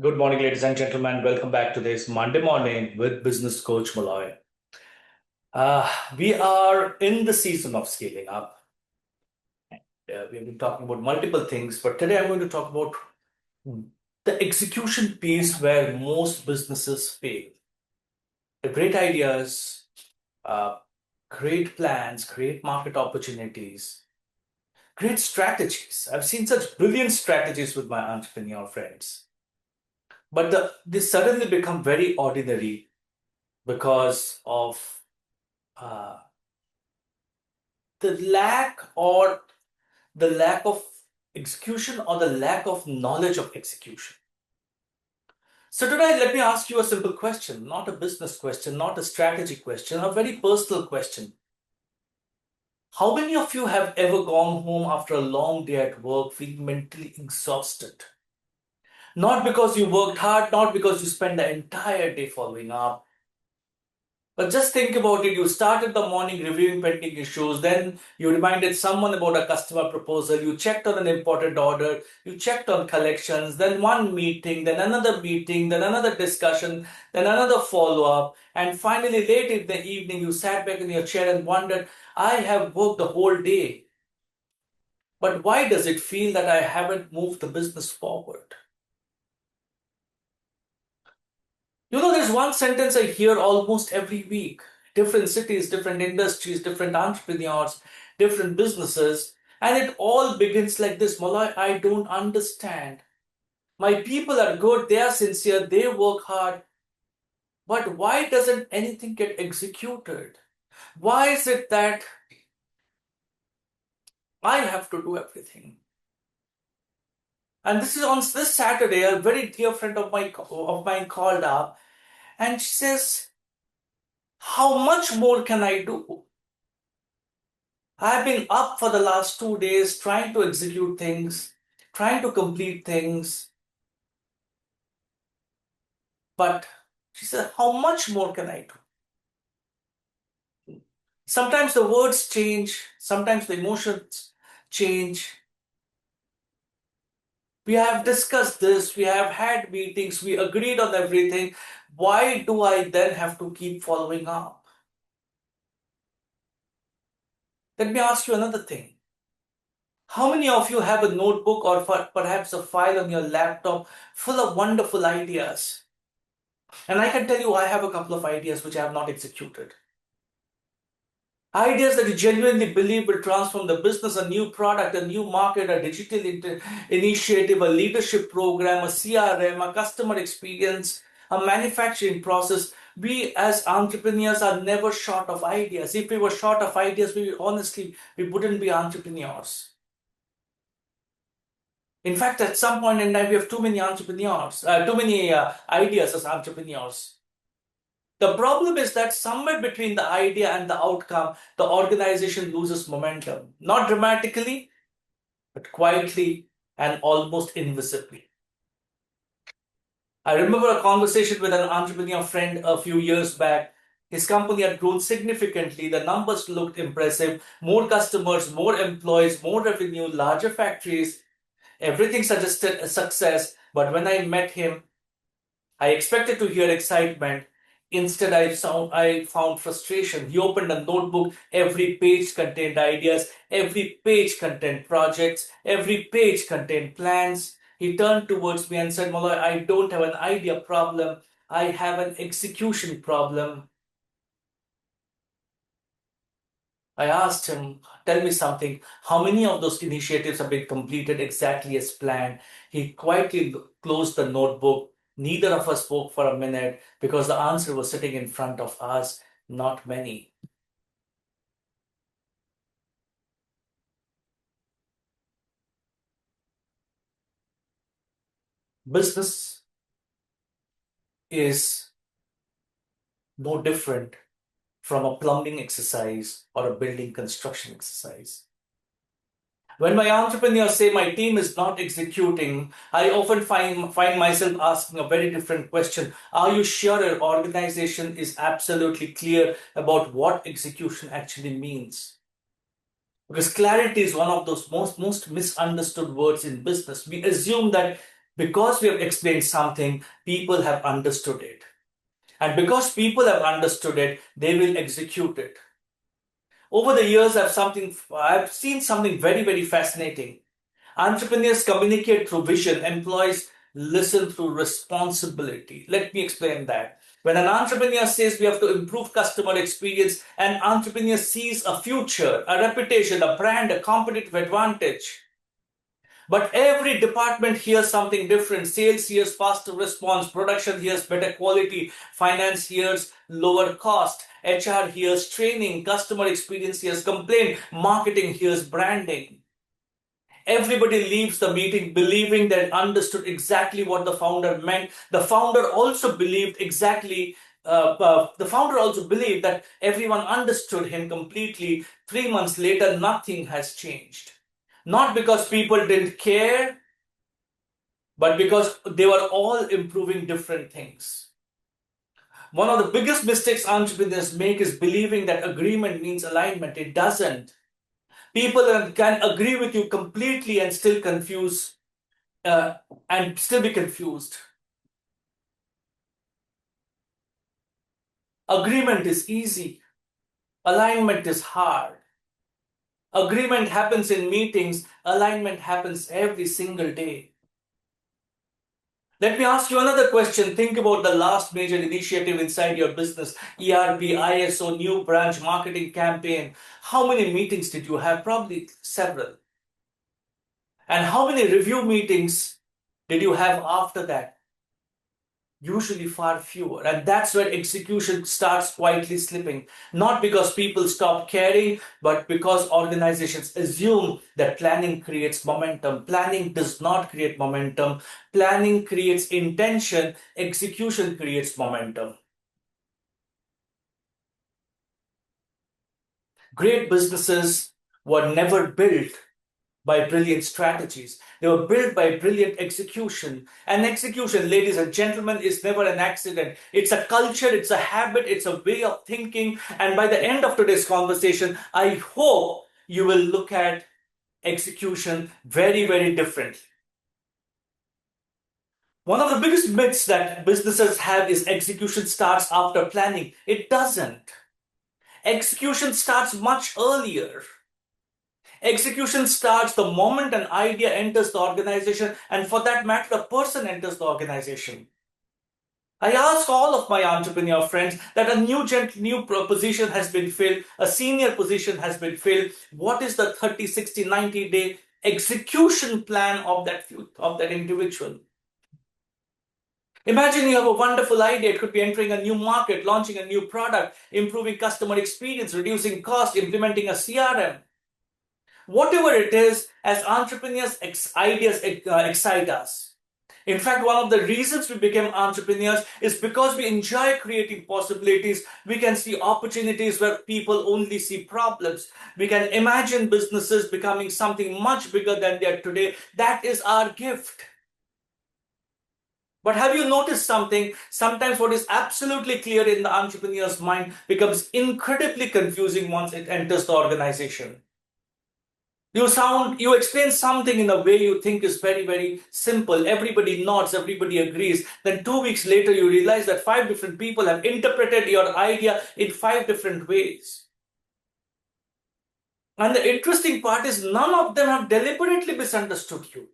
Good morning, ladies and gentlemen. Welcome back to this Monday morning with business coach Moloy. We are in the season of scaling up. We've been talking about multiple things, but today I'm going to talk about the execution piece where most businesses fail. The great ideas, uh, great plans, great market opportunities, great strategies. I've seen such brilliant strategies with my entrepreneur friends, but they suddenly become very ordinary because of uh, the lack of execution or the lack of knowledge of execution. So today, let me ask you a simple question, not a business question, not a strategy question, a very personal question. How many of you have ever gone home after a long day at work feeling mentally exhausted? Not because you worked hard, not because you spent the entire day following up, but just think about it. You started the morning reviewing pending issues, then you reminded someone about a customer proposal, you checked on an important order, you checked on collections, then one meeting, then another discussion, then another follow up, and finally, late in the evening, you sat back in your chair and wondered, I have worked the whole day, but why does it feel that I haven't moved the business forward? There's one sentence I hear almost every week. Different cities, different industries, different entrepreneurs, different businesses. And it all begins like this: Malay, I don't understand. My people are good, they are sincere, they work hard. But why doesn't anything get executed? Why is it that I have to do everything? And this is on this Saturday, a very dear friend of mine called up and she says, how much more can I do? I've been up for the last 2 days trying to execute things, trying to complete things. But she said, how much more can I do? Sometimes the words change, sometimes the emotions change. We have discussed this, we have had meetings, we agreed on everything. Why do I then have to keep following up? Let me ask you another thing. How many of you have a notebook or perhaps a file on your laptop full of wonderful ideas? And I can tell you, I have a couple of ideas which I have not executed. Ideas that you genuinely believe will transform the business, a new product, a new market, a digital initiative, a leadership program, a CRM, a customer experience, a manufacturing process. We as entrepreneurs are never short of ideas. If we were short of ideas, we wouldn't be entrepreneurs. In fact, at some point in time, we have too many ideas as entrepreneurs. The problem is that somewhere between the idea and the outcome, the organization loses momentum. Not dramatically, but quietly and almost invisibly. I remember a conversation with an entrepreneur friend a few years back. His company had grown significantly. The numbers looked impressive. More customers, more employees, more revenue, larger factories. Everything suggested a success. But when I met him, I expected to hear excitement. Instead, I found frustration. He opened a notebook. Every page contained ideas. Every page contained projects. Every page contained plans. He turned towards me and said, Moloy, I don't have an idea problem. I have an execution problem. I asked him, tell me something. How many of those initiatives have been completed exactly as planned? He quietly closed the notebook. Neither of us spoke for a minute because the answer was sitting in front of us. Not many. Business is no different from a plumbing exercise or a building construction exercise. When my entrepreneurs say my team is not executing, I often find myself asking a very different question. Are you sure your organization is absolutely clear about what execution actually means? Because clarity is one of those most misunderstood words in business. We assume that Because we have explained something, people have understood it. And because people have understood it, they will execute it. Over the years, I've seen something very, very fascinating. Entrepreneurs communicate through vision, employees listen through responsibility. Let me explain that. When an entrepreneur says we have to improve customer experience, an entrepreneur sees a future, a reputation, a brand, a competitive advantage. But every department hears something different. Sales hears faster response, production hears better quality, finance hears lower cost, HR hears training, customer experience hears complaint, marketing hears branding. Everybody leaves the meeting believing they understood exactly what the founder meant. The founder also believed that everyone understood him completely. 3 months later, nothing has changed. Not because people didn't care, but because they were all improving different things. One of the biggest mistakes entrepreneurs make is believing that agreement means alignment. It doesn't. People can agree with you completely and still uh, be confused. Agreement is easy. Alignment is hard. Agreement happens in meetings. Alignment happens every single day. Let me ask you another question. Think about the last major initiative inside your business: ERP, ISO, new branch, marketing campaign. How many meetings did you have? Probably several. And how many review meetings did you have after that? Usually far fewer. And that's where execution starts quietly slipping. Not because people stop caring, but because organizations assume that planning creates momentum. Planning does not create momentum. Planning creates intention. Execution creates momentum. Great businesses were never built by brilliant strategies. They were built by brilliant execution. And execution, ladies and gentlemen, is never an accident. It's a culture, it's a habit, it's a way of thinking. And by the end of today's conversation, I hope you will look at execution very, very differently. One of the biggest myths that businesses have is execution starts after planning. It doesn't. Execution starts much earlier. Execution starts the moment an idea enters the organization, and for that matter, the person enters the organization. I ask all of my entrepreneur friends that a new position has been filled, a senior position has been filled. What is the 30, 60, 90-day execution plan of that individual? Imagine you have a wonderful idea. It could be entering a new market, launching a new product, improving customer experience, reducing cost, implementing a CRM. Whatever it is, as entrepreneurs, ideas excite us. In fact, one of the reasons we became entrepreneurs is because we enjoy creating possibilities. We can see opportunities where people only see problems. We can imagine businesses becoming something much bigger than they are today. That is our gift. But have you noticed something? Sometimes what is absolutely clear in the entrepreneur's mind becomes incredibly confusing once it enters the organization. You explain something in a way you think is very, very simple. Everybody nods, everybody agrees. Then 2 weeks later, you realize that 5 different people have interpreted your idea in 5 different ways. And the interesting part is none of them have deliberately misunderstood you.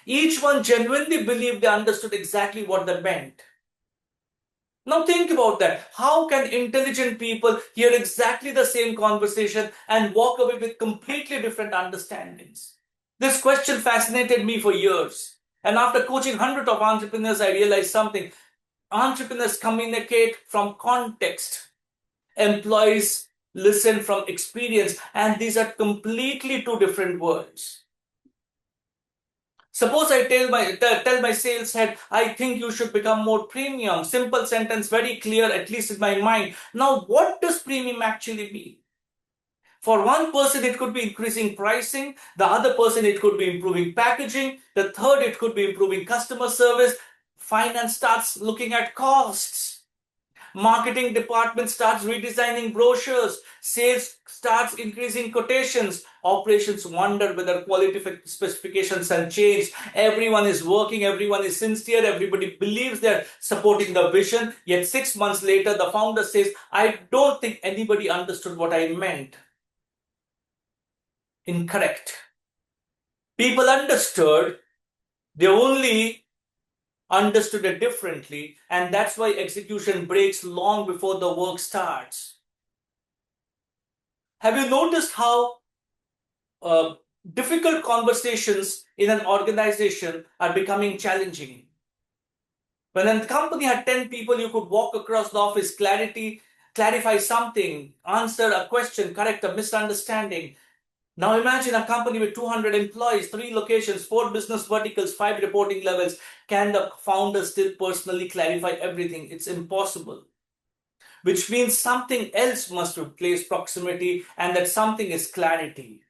Each one genuinely believed they understood exactly what they meant. Now think about that. How can intelligent people hear exactly the same conversation and walk away with completely different understandings? This question fascinated me for years. And after coaching hundreds of entrepreneurs, I realized something. Entrepreneurs communicate from context. Employees listen from experience. And these are completely two different worlds. Suppose I tell my sales head, I think you should become more premium. Simple sentence, very clear, at least in my mind. Now, what does premium actually mean? For one person, it could be increasing pricing. The other person, it could be improving packaging. The third, it could be improving customer service. Finance starts looking at costs. Marketing department starts redesigning brochures. Sales starts increasing quotations. Operations wonder whether quality specifications have changed. Everyone is working. Everyone is sincere. Everybody believes they're supporting the vision. Yet 6 months later, the founder says, I don't think anybody understood what I meant. Incorrect. People understood. They only understood it differently, and that's why execution breaks long before the work starts. Have you noticed how uh, difficult conversations in an organization are becoming challenging? When a company had 10 people, you could walk across the office, clarify something, answer a question, correct a misunderstanding. Now imagine a company with 200 employees, 3 locations, 4 business verticals, 5 reporting levels. Can the founder still personally clarify everything? It's impossible. Which means something else must replace proximity, and that something is clarity.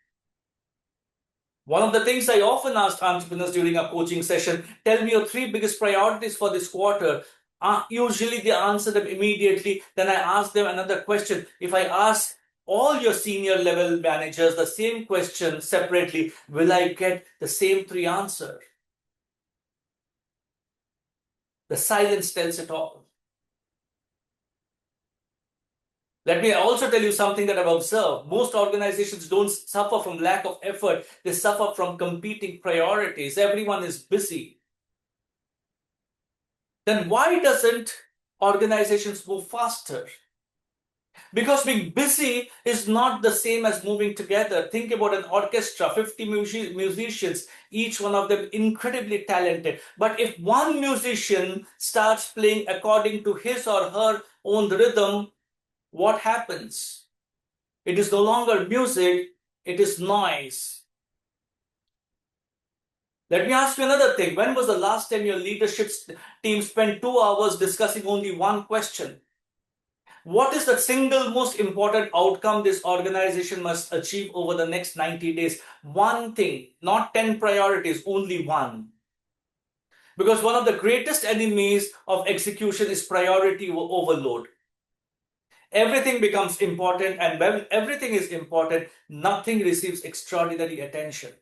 One of the things I often ask entrepreneurs during a coaching session, tell me your 3 biggest priorities for this quarter. Usually they answer them immediately. Then I ask them another question. If I ask all your senior level managers the same question separately, will I get the same 3 answers? The silence tells it all. Let me also tell you something that I've observed. Most organizations don't suffer from lack of effort. They suffer from competing priorities. Everyone is busy. Then why doesn't organizations move faster? Because being busy is not the same as moving together. Think about an orchestra, 50 musicians, each one of them incredibly talented. But if one musician starts playing according to his or her own rhythm, what happens? It is no longer music, it is noise. Let me ask you another thing. When was the last time your leadership team spent 2 hours discussing only one question? What is the single most important outcome this organization must achieve over the next 90 days? One thing, not 10 priorities, only one. Because one of the greatest enemies of execution is priority overload. Everything becomes important, and when everything is important, nothing receives extraordinary attention.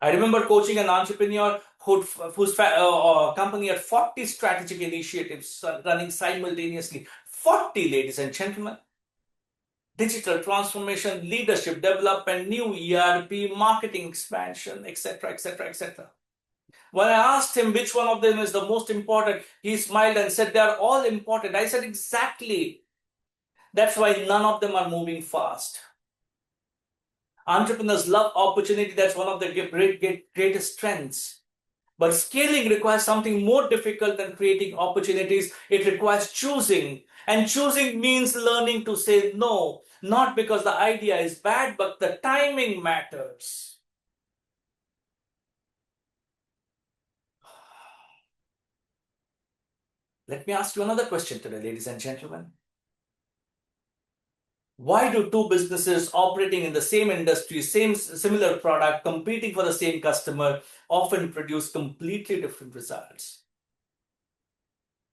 I remember coaching an entrepreneur whose company had 40 strategic initiatives running simultaneously. 40, ladies and gentlemen. Digital transformation, leadership development, new ERP, marketing expansion, etc., etc., etc. When I asked him which one of them is the most important, he smiled and said, they are all important. I said, exactly. That's why none of them are moving fast. Entrepreneurs love opportunity. That's one of their greatest strengths. But scaling requires something more difficult than creating opportunities. It requires choosing. And choosing means learning to say no, not because the idea is bad, but the timing matters. Let me ask you another question today, ladies and gentlemen. Why do 2 businesses operating in the same industry, similar product, competing for the same customer, often produce completely different results?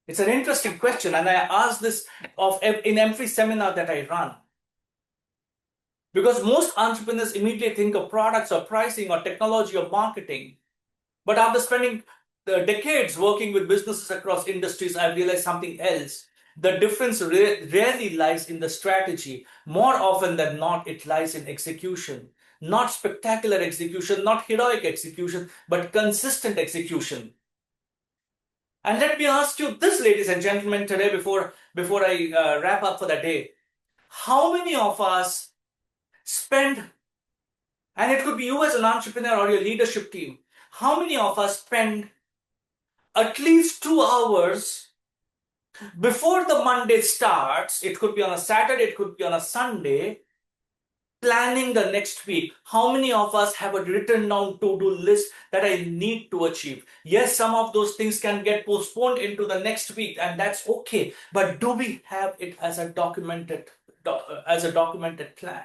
It's an interesting question, and I ask this in every seminar that I run. Because most entrepreneurs immediately think of products or pricing or technology or marketing. But after spending decades working with businesses across industries, I realized something else. The difference rarely lies in the strategy. More often than not, it lies in execution. Not spectacular execution, not heroic execution, but consistent execution. And let me ask you this, ladies and gentlemen, today before I wrap up for the day. How many of us spend, and it could be you as an entrepreneur or your leadership team, how many of us spend at least 2 hours before the Monday starts? It could be on a Saturday, it could be on a Sunday, planning the next week. How many of us have a written down to-do list that I need to achieve? Yes, some of those things can get postponed into the next week, and that's okay. But do we have it as a documented plan?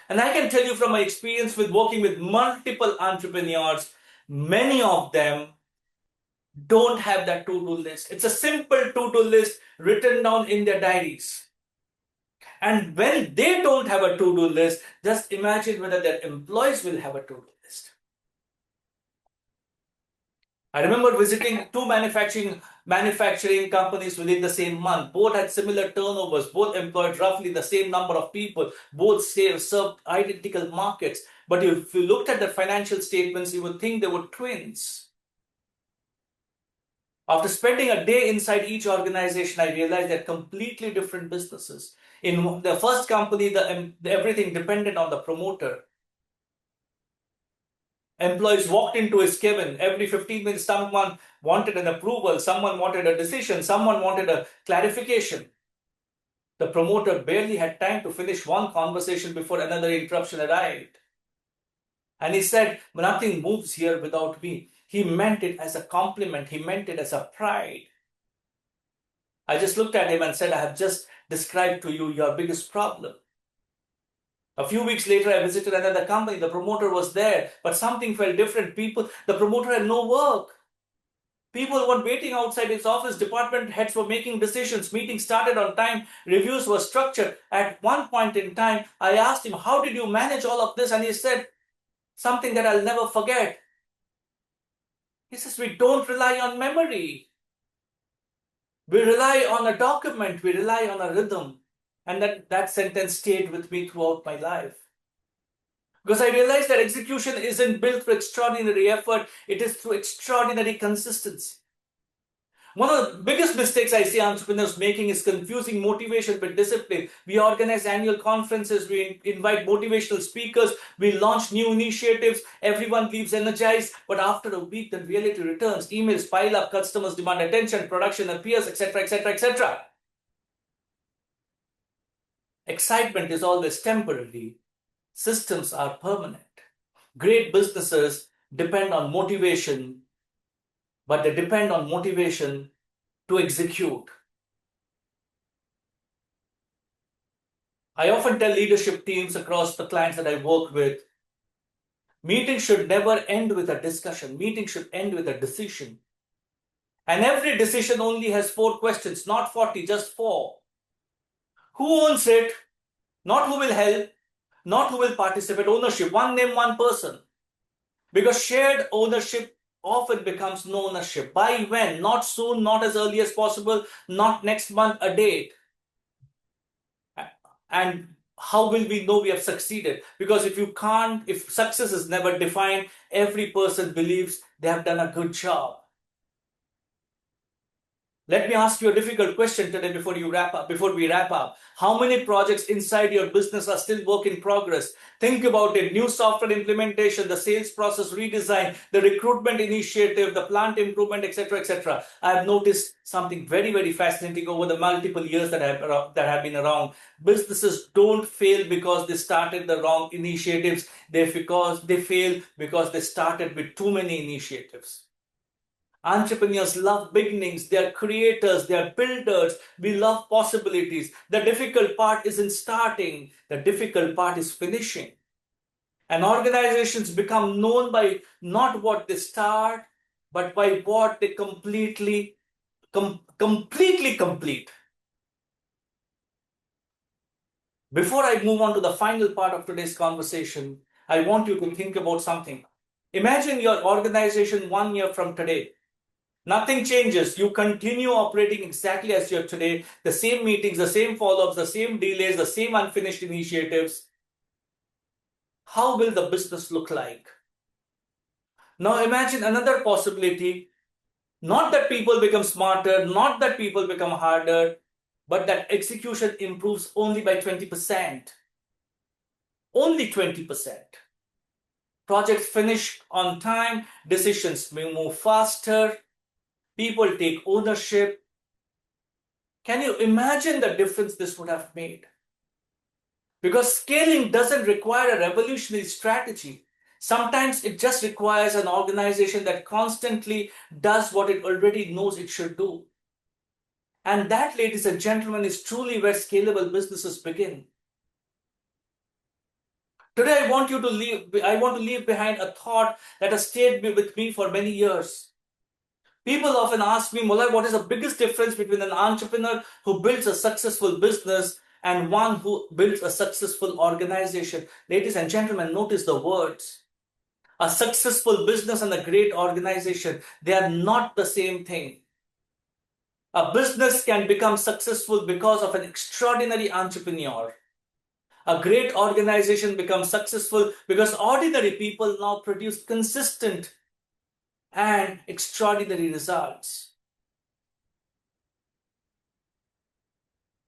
And I can tell you from my experience with working with multiple entrepreneurs, many of them don't have that to-do list. It's a simple to-do list written down in their diaries. And when they don't have a to-do list, just imagine whether their employees will have a to-do list. I remember visiting two manufacturing companies within the same month. Both had similar turnovers, both employed roughly the same number of people, both served identical markets. But if you looked at the financial statements, you would think they were twins. After spending a day inside each organization, I realized they're completely different businesses. In the first company, everything depended on the promoter. Employees walked into his cabin. Every 15 minutes, someone wanted an approval, someone wanted a decision, someone wanted a clarification. The promoter barely had time to finish one conversation before another interruption arrived. And he said, nothing moves here without me. He meant it as a compliment. He meant it as a pride. I just looked at him and said, I have just described to you your biggest problem. A few weeks later, I visited another company. The promoter was there, but something felt different. The promoter had no work. People were waiting outside his office. Department heads were making decisions. Meetings started on time. Reviews were structured. At one point in time, I asked him, how did you manage all of this? And he said something that I'll never forget. He says, we don't rely on memory. We rely on a document. We rely on a rhythm. And that sentence stayed with me throughout my life. Because I realized that execution isn't built through extraordinary effort. It is through extraordinary consistency. One of the biggest mistakes I see entrepreneurs making is confusing motivation with discipline. We organize annual conferences, we invite motivational speakers, we launch new initiatives, everyone leaves energized, but after a week, the reality returns. Emails pile up, customers demand attention, production appears, etc., etc., etc. Excitement is always temporary. Systems are permanent. Great businesses depend on motivation, but they depend on motivation to execute. I often tell leadership teams across the clients that I work with, meetings should never end with a discussion. Meetings should end with a decision. And every decision only has 4 questions, not 40, just 4. Who owns it? Not who will help, not who will participate. Ownership, one name, one person. Because shared ownership often becomes no ownership. By when? Not soon, not as early as possible, not next month, a date. And how will we know we have succeeded? Because if success is never defined, every person believes they have done a good job. Let me ask you a difficult question today before we wrap up. How many projects inside your business are still work in progress? Think about it. New software implementation, the sales process redesign, the recruitment initiative, the plant improvement, etc., etc. I have noticed something very, very fascinating over the multiple years that have been around. Businesses don't fail because they started the wrong initiatives. They fail because they started with too many initiatives. Entrepreneurs love beginnings, they are creators, they are builders. We love possibilities. The difficult part isn't starting, the difficult part is finishing. And organizations become known by not what they start, but by what they completely complete. Before I move on to the final part of today's conversation, I want you to think about something. Imagine your organization 1 year from today. Nothing changes. You continue operating exactly as you're today. The same meetings, the same follow-ups, the same delays, the same unfinished initiatives. How will the business look like? Now imagine another possibility. Not that people become smarter, not that people become harder, but that execution improves only by 20%. Only 20%. Projects finish on time, decisions may move faster, people take ownership. Can you imagine the difference this would have made? Because scaling doesn't require a revolutionary strategy. Sometimes it just requires an organization that constantly does what it already knows it should do. And that, ladies and gentlemen, is truly where scalable businesses begin. Today, I want to leave behind a thought that has stayed with me for many years. People often ask me, Moloy, what is the biggest difference between an entrepreneur who builds a successful business and one who builds a successful organization? Ladies and gentlemen, notice the words. A successful business and a great organization, they are not the same thing. A business can become successful because of an extraordinary entrepreneur. A great organization becomes successful because ordinary people now produce consistent and extraordinary results.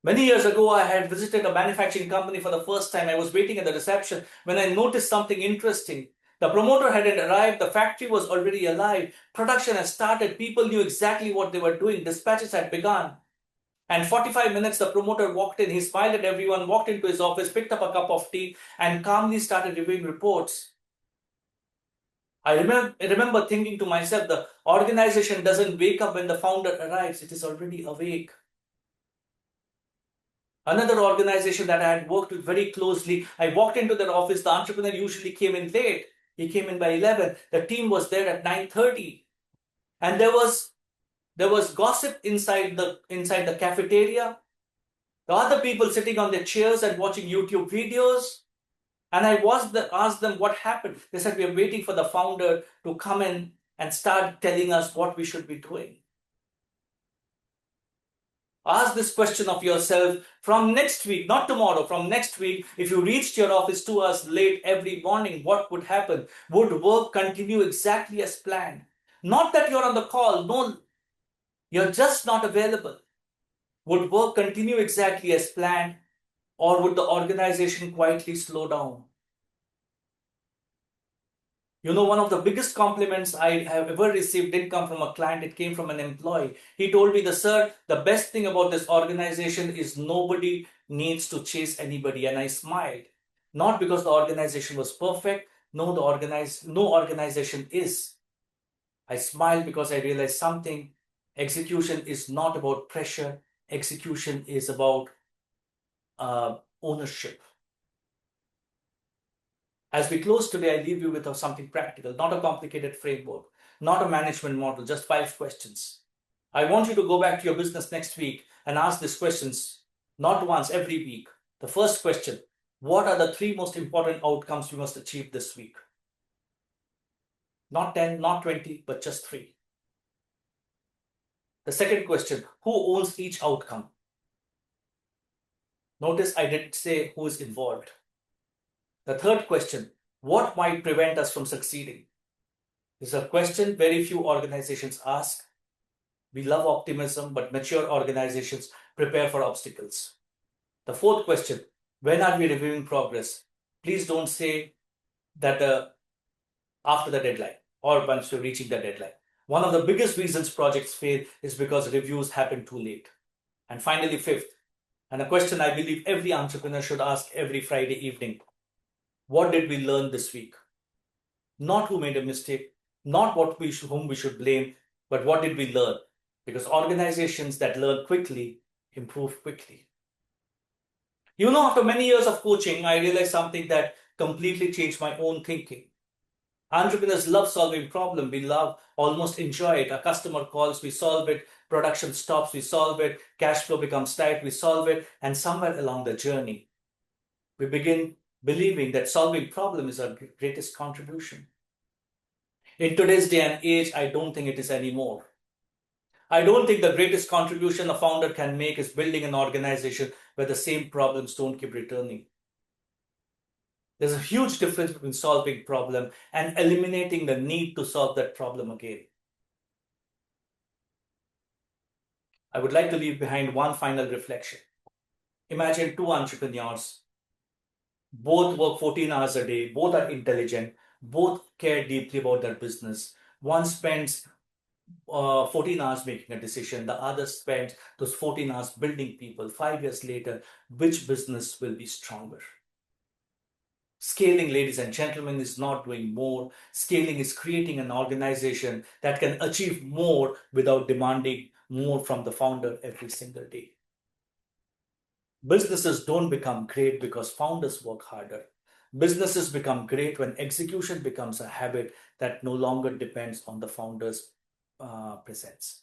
Many years ago, I had visited a manufacturing company for the first time. I was waiting at the reception when I noticed something interesting. The promoter hadn't arrived, the factory was already alive, production had started, people knew exactly what they were doing, dispatches had begun. And 45 minutes, the promoter walked in, he smiled at everyone, walked into his office, picked up a cup of tea, and calmly started reviewing reports. I remember thinking to myself, the organization doesn't wake up when the founder arrives, it is already awake. Another organization that I had worked with very closely, I walked into their office, the entrepreneur usually came in late. He came in by 11. The team was there at 9:30. And there was gossip inside the cafeteria. The other people sitting on their chairs and watching YouTube videos. And I asked them what happened. They said, we are waiting for the founder to come in and start telling us what we should be doing. Ask this question of yourself from next week, not tomorrow, from next week. If you reached your office 2 hours late every morning, what would happen? Would work continue exactly as planned? Not that you're on the call, no, you're just not available. Would work continue exactly as planned, or would the organization quietly slow down? You know, one of the biggest compliments I have ever received didn't come from a client, it came from an employee. He told me, "Sir, the best thing about this organization is nobody needs to chase anybody." And I smiled. Not because the organization was perfect, no, no organization is. I smiled because I realized something. Execution is not about pressure, execution is about ownership. As we close today, I leave you with something practical, not a complicated framework, not a management model, just 5 questions. I want you to go back to your business next week and ask these questions, not once, every week. The first question, what are the 3 most important outcomes we must achieve this week? Not 10, not 20, but just 3. The second question, who owns each outcome? Notice I didn't say who is involved. The third question, what might prevent us from succeeding? This is a question very few organizations ask. We love optimism, but mature organizations prepare for obstacles. The fourth question, when are we reviewing progress? Please don't say that after the deadline or once you're reaching the deadline. One of the biggest reasons projects fail is because reviews happen too late. And finally, fifth, and a question I believe every entrepreneur should ask every Friday evening, what did we learn this week? Not who made a mistake, not whom we should blame, but what did we learn? Because organizations that learn quickly improve quickly. You know, after many years of coaching, I realized something that completely changed my own thinking. Entrepreneurs love solving problems. We love, almost enjoy it. A customer calls, we solve it. Production stops, we solve it. Cash flow becomes tight, we solve it. And somewhere along the journey, we begin believing that solving problems is our greatest contribution. In today's day and age, I don't think it is anymore. I don't think the greatest contribution a founder can make is building an organization where the same problems don't keep returning. There's a huge difference between solving a problem and eliminating the need to solve that problem again. I would like to leave behind one final reflection. Imagine 2 entrepreneurs. Both work 14 hours a day. Both are intelligent. Both care deeply about their business. One spends 14 hours making a decision. The other spends those 14 hours building people. 5 years later, which business will be stronger? Scaling, ladies and gentlemen, is not doing more. Scaling is creating an organization that can achieve more without demanding more from the founder every single day. Businesses don't become great because founders work harder. Businesses become great when execution becomes a habit that no longer depends on the founders presents.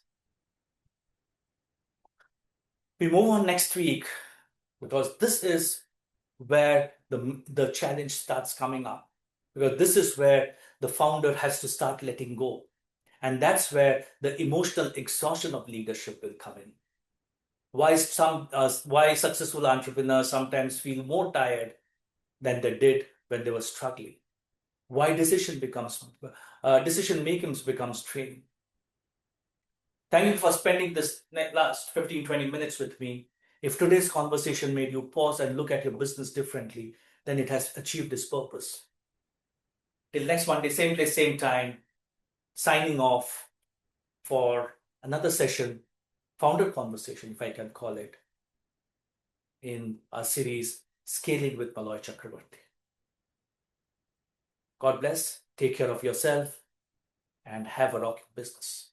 We move on next week because this is where the challenge starts coming up. Because this is where the founder has to start letting go. And that's where the emotional exhaustion of leadership will come in. Why successful entrepreneurs sometimes feel more tired than they did when they were struggling. Why decision making becomes training. Thank you for spending this last 15-20 minutes with me. If today's conversation made you pause and look at your business differently, then it has achieved its purpose. Till next Monday, same place, same time, signing off for another session, founder conversation, if I can call it, in our series, Scaling with Moloy Chakravorty. God bless, take care of yourself, and have a rocking business.